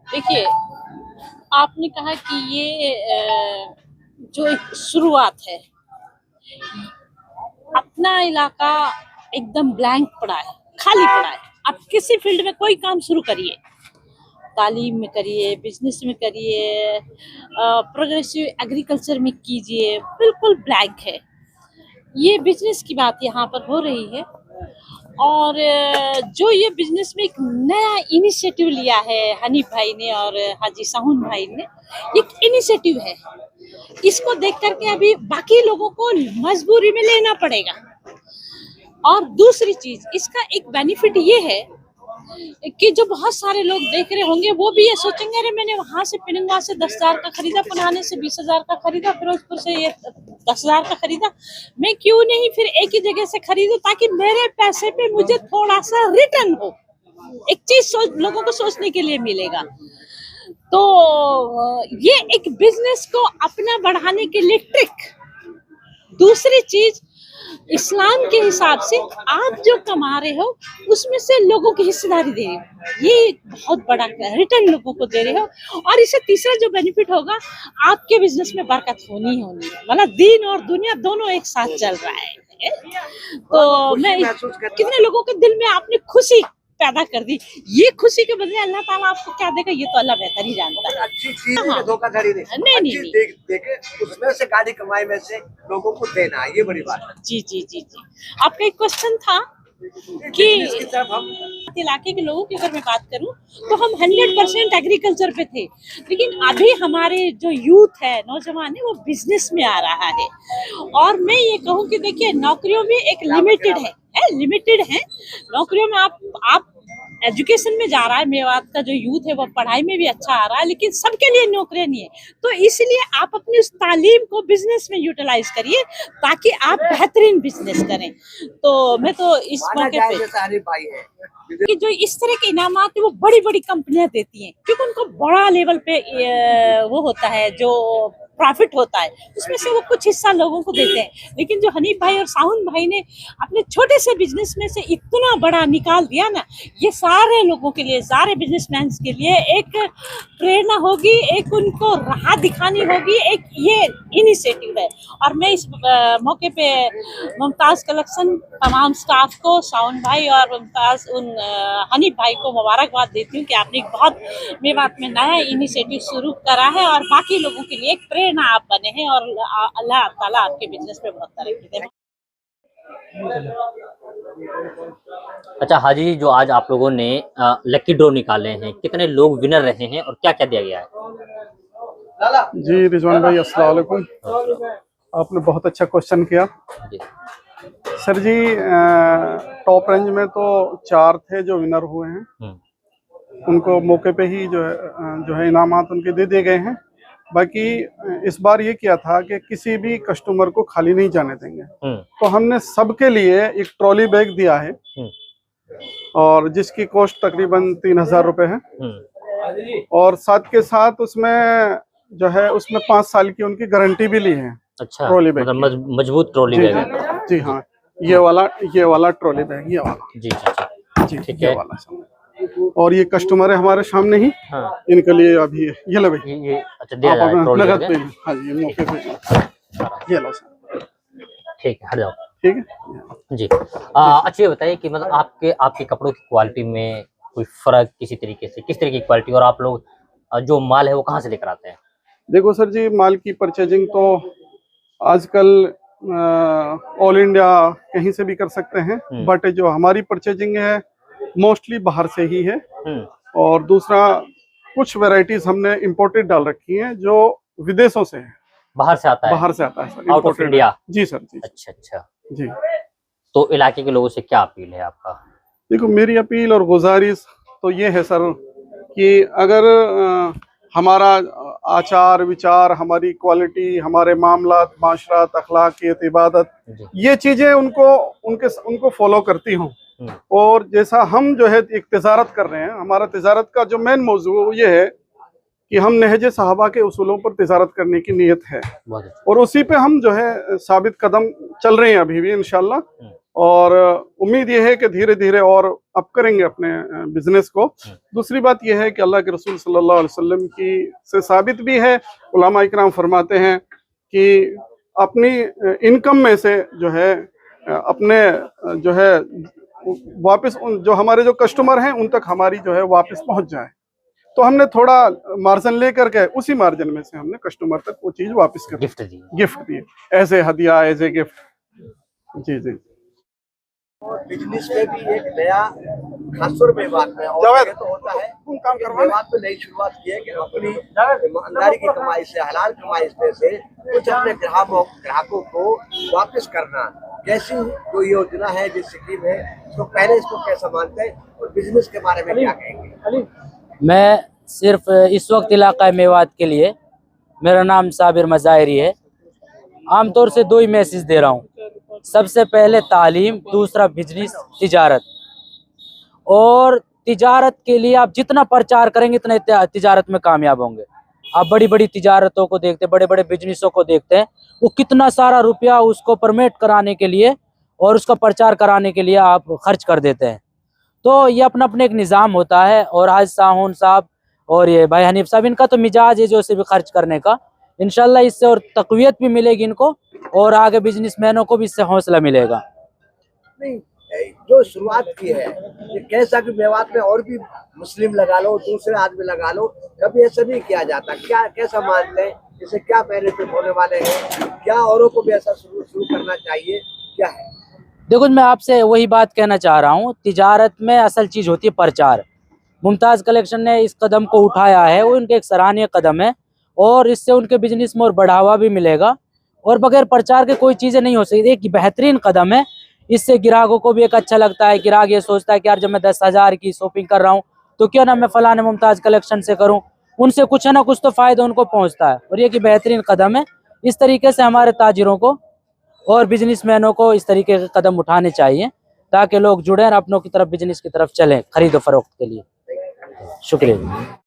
देखिए, आपने कहा कि ये जो एक शुरुआत है, अपना इलाका एकदम ब्लैंक पड़ा है, खाली पड़ा है। आप किसी फील्ड में कोई काम शुरू करिए, तालीम में करिए, बिजनेस में करिए, प्रोग्रेसिव एग्रीकल्चर में कीजिए, बिल्कुल ब्लैंक है। ये बिजनेस की बात यहाँ पर हो रही है। और जो ये बिजनेस में एक नया इनिशिएटिव लिया है हनीफ भाई ने और हाजी साहुन भाई ने, एक इनिशिएटिव है। इसको देख करके अभी बाकी लोगों को मजबूरी में लेना पड़ेगा। और दूसरी चीज, इसका एक बेनिफिट ये है कि जो बहुत सारे लोग देख रहे होंगे वो भी ये सोचेंगे, अरे मैंने वहां से पिनंगा से 10,000 का खरीदा, पुनाने से 20,000 का खरीदा, फिरोजपुर से ये 10,000 का खरीदा, मैं क्यों नहीं फिर एक ही जगह से खरीदूं ताकि मेरे पैसे पे मुझे थोड़ा सा रिटर्न हो। एक चीज लोगों को सोचने के लिए मिलेगा। तो ये एक बिजनेस को अपना बढ़ाने के लिए ट्रिक। दूसरी चीज, इस्लाम के हिसाब से आप जो कमा रहे हो उसमें से लोगों की हिस्सेदारी दे रहे हो, ये बहुत बड़ा रिटर्न लोगों को दे रहे हो। और इससे तीसरा जो बेनिफिट होगा, आपके बिजनेस में बरकत होनी ही होनी है, मतलब दीन और दुनिया दोनों एक साथ चल रहा है। तो मैं कितने लोगों के दिल में आपने खुशी पैदा कर दी, ये खुशी के बदले अल्लाह ताला आपको क्या देगा ये तो अल्लाह बेहतर ही जानता है। अच्छी चीज में धोखाधड़ी नहीं देखे उसमें से गाड़ी कमाई में से लोगों को देना, ये बड़ी बात है। जी जी जी जी। आपका एक क्वेश्चन था कि इसकी तरफ हम इलाके के लोगों की अगर मैं बात करूं तो हम 100% एग्रीकल्चर पे थे, लेकिन अभी हमारे जो यूथ है, नौजवान है, वो बिजनेस में आ रहा है। और मैं ये कहूं कि देखिए, नौकरियों में एक लिमिटेड है नौकरियों में। आप एजुकेशन में जा रहा है, मेवात का जो यूथ है वो पढ़ाई में भी अच्छा आ रहा है, लेकिन सबके लिए नौकरियां नहीं है। तो इसलिए आप अपनी उस तालीम को बिजनेस में यूटिलाइज करिए ताकि आप बेहतरीन बिजनेस करें। तो मैं तो इस मौके पे सारे भाई है कि जो इस तरह के इनामात है वो बड़ी बड़ी कंपनियां देती हैं, क्योंकि उनको बड़ा लेवल पे वो होता है, जो प्रॉफिट होता है उसमें से वो कुछ हिस्सा लोगों को देते हैं। लेकिन जो हनीफ भाई और साहुन भाई ने अपने छोटे से बिजनेस में से इतना बड़ा निकाल दिया ना, ये सारे लोगों के लिए, सारे बिजनेसमैन के लिए एक प्रेरणा होगी, एक उनको राह दिखानी होगी, एक ये इनिशिएटिव है। और मैं इस मौके पे मुमताज कलेक्शन तमाम स्टाफ को, साउन भाई और मुमताज हनीफ भाई को मुबारकबाद देती हूँ कि आपने एक बहुत मेवात में नया इनिशिएटिव शुरू करा है और बाकी लोगों के लिए एक प्रेरणा आप बने हैं। और अल्लाह ताला आपके बिजनेस में बहुत तरक्की दे। अच्छा हाजी जी, जो आज आप लोगों ने लकी ड्रॉ निकाले हैं, कितने लोग विनर रहे हैं और क्या क्या दिया गया है? जी रिजवान भाई, अस्सलाम वालेकुम। आपने बहुत अच्छा क्वेश्चन किया जी। सर जी। टॉप रेंज में तो 4 थे जो विनर हुए हैं, उनको मौके पे ही जो है इनामात उनके दे दिए गए हैं। बाकी इस बार ये किया था कि किसी भी कस्टमर को खाली नहीं जाने देंगे, तो हमने सबके लिए एक ट्रॉली बैग दिया है और जिसकी कॉस्ट तकरीबन 3,000 रुपए है। और साथ के साथ उसमें जो है उसमें 5 साल की उनकी गारंटी भी ली है। अच्छा, ट्रॉली बैग, मतलब मजबूत ट्रॉली बैग है। जी हाँ, ये वाला ट्रॉली बैग, ये वाला। जी जी जी ठीक ये है। वाला। और ये कस्टमर है हमारे सामने ही, हाँ। इनके लिए अभी ये लो भाई, ये अच्छा दिया आप जा रहा है अपना ट्रॉली नगद बैग पे, है? हाँ जी मौके पे ये लो सर। ठीक है, हट जाओ। ठीक है जी। अच्छा ये बताइए कि मतलब आपके कपड़ों की क्वालिटी में कोई फर्क किसी तरीके से, किस तरह की क्वालिटी, और आप लोग जो माल है वो कहाँ से लेकर आते हैं? देखो सर जी, माल की परचेजिंग तो आजकल ऑल इंडिया कहीं से भी कर सकते हैं, बट जो हमारी परचेजिंग है मोस्टली बाहर से ही है। और दूसरा, कुछ वैरायटीज हमने इंपोर्टेड डाल रखी हैं जो विदेशों से है, बाहर से आता है? बाहर से आता है सर, आउट ऑफ इंडिया? जी सर जी। अच्छा अच्छा जी। तो इलाके के लोगों से क्या अपील है आपका? देखो, मेरी अपील और गुजारिश तो ये है सर कि अगर हमारा आचार विचार, हमारी क्वालिटी, हमारे मामलात, माशरात, अखलाकियत, इबादत, ये चीजें उनको फॉलो करती हों, और जैसा हम जो है एक तिजारत कर रहे हैं, हमारा तिजारत का जो मेन मौजू ये है कि हम नहजे सहाबा के उसूलों पर तिजारत करने की नीयत है, और उसी पे हम जो है साबित कदम चल रहे हैं अभी भी इंशाल्लाह। और उम्मीद ये है कि धीरे धीरे और अप करेंगे अपने बिजनेस को। दूसरी बात यह है कि अल्लाह के रसूल सल्लल्लाहु अलैहि वसल्लम की से साबित भी है, उलमा इकराम फरमाते हैं कि अपनी इनकम में से जो है अपने जो है वापस जो हमारे जो कस्टमर हैं उन तक हमारी जो है वापस पहुंच जाए। तो हमने थोड़ा मार्जिन लेकर के उसी मार्जिन में से हमने कस्टमर तक वो चीज वापस कर gift the as a Hadiya, as a gift. जी जी। और बिजनेस में भी एक नया खासतौर पे बात में और जगह तो होता है बात में नई शुरुआत की है कि अपनी ईमानदारी की कमाई से, हलाल कमाई से कुछ अपने ग्राहकों को वापस करना। कैसी जो योजना है, जो स्कीम है, तो पहले इसको कैसा मानते हैं और बिजनेस के बारे में क्या कहेंगे? मैं सिर्फ इस वक्त इलाका मेवात के लिए, मेरा नाम साबिर मज़ाहिरी है, आमतौर से 2 ही मैसेज दे रहा हूँ। सबसे पहले तालीम, दूसरा बिजनेस, तिजारत। और तिजारत के लिए आप जितना प्रचार करेंगे इतना तिजारत में कामयाब होंगे। आप बड़ी बड़ी तिजारतों को देखते हैं, बड़े बड़े बिजनेसों को देखते हैं, वो कितना सारा रुपया उसको प्रमोट कराने के लिए और उसका प्रचार कराने के लिए आप खर्च कर देते हैं। तो ये अपना अपने एक निज़ाम होता है। और आज साहून साहब और ये भाई हनीफ साहब, इनका तो मिजाज है जो से भी खर्च करने का। इंशाल्लाह इससे और तक़वियत भी मिलेगी इनको और आगे बिजनेसमैनों को भी इससे हौसला मिलेगा। नहीं, जो शुरुआत की है ये कैसा कि मेवात में और भी मुस्लिम लगा लो, दूसरे आदमी लगा लो, कभी ऐसा नहीं किया जाता। क्या कैसा मानते हैं, इसे क्या बेनिफिट होने वाले हैं, क्या औरों को भी ऐसा शुरू करना चाहिए, क्या है? देखो, मैं आपसे वही बात कहना चाह रहा हूँ, तिजारत में असल चीज़ होती है प्रचार। मुमताज़ कलेक्शन ने इस कदम को उठाया है, वो उनके एक सराहनीय कदम है और इससे उनके बिजनेस में और बढ़ावा भी मिलेगा। और बगैर प्रचार के कोई चीज़ें नहीं हो सकती। एक बेहतरीन कदम है, इससे ग्राहकों को भी एक अच्छा लगता है। ग्राहक ये सोचता है कि यार जब मैं 10,000 की शॉपिंग कर रहा हूँ तो क्यों ना मैं फलाने मुमताज़ कलेक्शन से करूँ, उनसे कुछ ना कुछ तो फ़ायदा उनको पहुँचता है। और ये कि बेहतरीन कदम है। इस तरीके से हमारे ताजिरों को और बिजनेसमैनों को इस तरीके के कदम उठाने चाहिए ताकि लोग जुड़ें और अपनों की तरफ बिजनेस की तरफ चलें खरीदो फरोख्त के लिए। शुक्रिया।